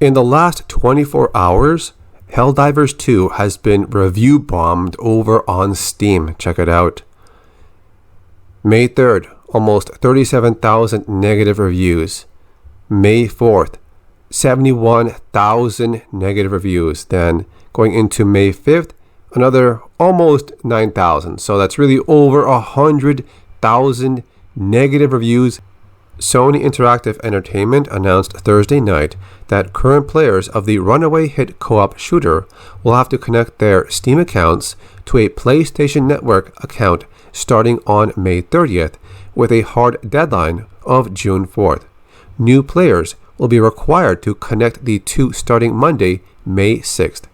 In the last 24 hours, Helldivers 2 has been review bombed over on Steam. Check it out. May 3rd, almost 37,000 negative reviews. May 4th, 71,000 negative reviews. Then going into May 5th, another almost 9,000. So that's really over 100,000 negative reviews. Sony Interactive Entertainment announced Thursday night that current players of the runaway hit co-op shooter will have to connect their Steam accounts to a PlayStation Network account starting on May 30th, with a hard deadline of June 4th. New players will be required to connect the two starting Monday, May 6th.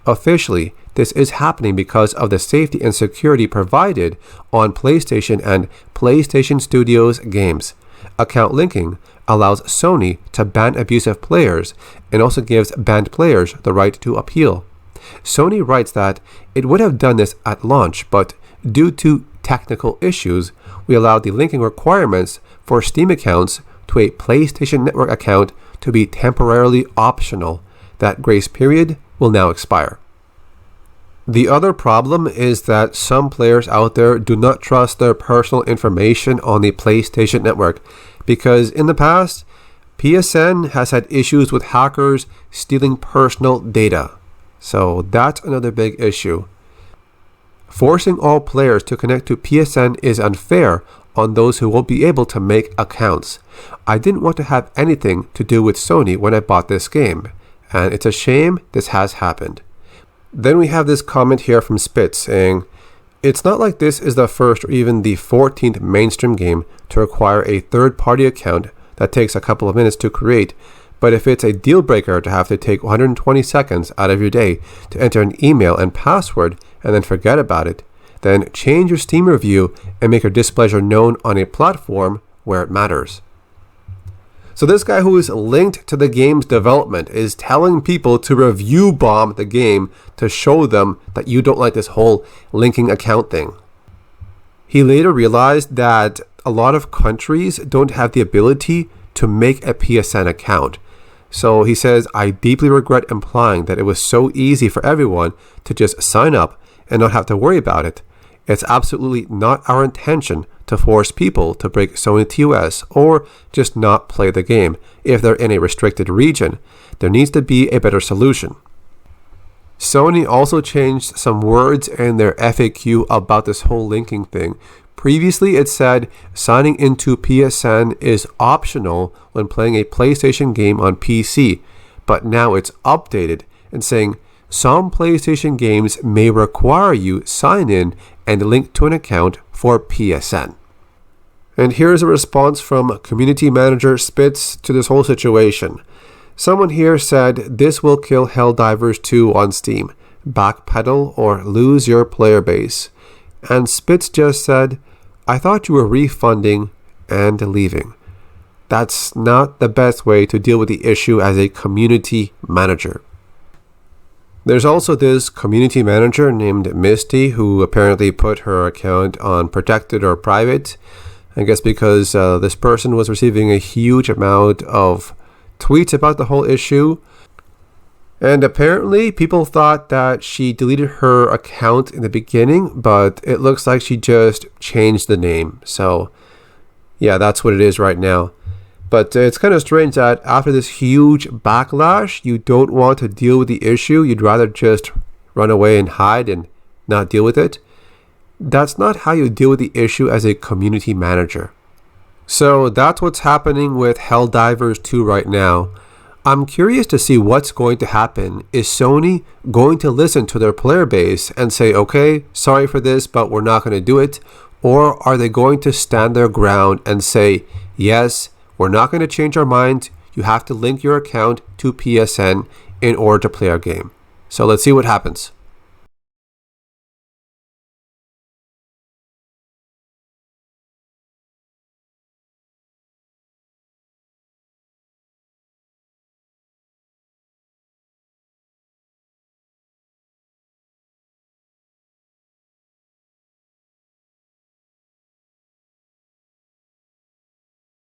Officially, this is happening because of the safety and security provided on PlayStation and PlayStation Studios games. Account linking allows Sony to ban abusive players and also gives banned players the right to appeal. Sony writes that it would have done this at launch, but due to technical issues, we allowed the linking requirements for Steam accounts to a PlayStation Network account to be temporarily optional. That grace period will now expire. The other problem is that some players out there do not trust their personal information on the PlayStation Network because in the past, PSN has had issues with hackers stealing personal data. So that's another big issue. Forcing all players to connect to PSN is unfair on those who won't be able to make accounts. I didn't want to have anything to do with Sony when I bought this game, and it's a shame this has happened. Then we have this comment here from Spitz saying, "It's not like this is the first or even the 14th mainstream game to require a third-party account that takes a couple of minutes to create, but if it's a deal breaker to have to take 120 seconds out of your day to enter an email and password and then forget about it, then change your Steam review and make your displeasure known on a platform where it matters." So this guy who is linked to the game's development is telling people to review bomb the game to show them that you don't like this whole linking account thing. He later realized that a lot of countries don't have the ability to make a PSN account. So he says, "I deeply regret implying that it was so easy for everyone to just sign up and not have to worry about it. It's absolutely not our intention to force people to break Sony TOS or just not play the game if they're in a restricted region. There needs to be a better solution." Sony also changed some words in their FAQ about this whole linking thing. Previously, it said signing into PSN is optional when playing a PlayStation game on PC, but now it's updated and saying some PlayStation games may require you sign in and link to an account for PSN. And here's a response from community manager Spitz to this whole situation. Someone here said, "This will kill Helldivers 2 on Steam. Backpedal or lose your player base." And Spitz just said, "I thought you were refunding and leaving." That's not the best way to deal with the issue as a community manager. There's also this community manager named Misty who apparently put her account on protected or private. I guess because this person was receiving a huge amount of tweets about the whole issue. And apparently people thought that she deleted her account in the beginning, but it looks like she just changed the name. So yeah, that's what it is right now. But it's kind of strange that after this huge backlash, you don't want to deal with the issue. You'd rather just run away and hide and not deal with it. That's not how you deal with the issue as a community manager. So that's what's happening with Helldivers 2 right now. I'm curious to see what's going to happen. Is Sony going to listen to their player base and say, "Okay, sorry for this, but we're not going to do it"? Or are they going to stand their ground and say, "Yes, we're not going to change our mind. You have to link your account to PSN in order to play our game"? So let's see what happens.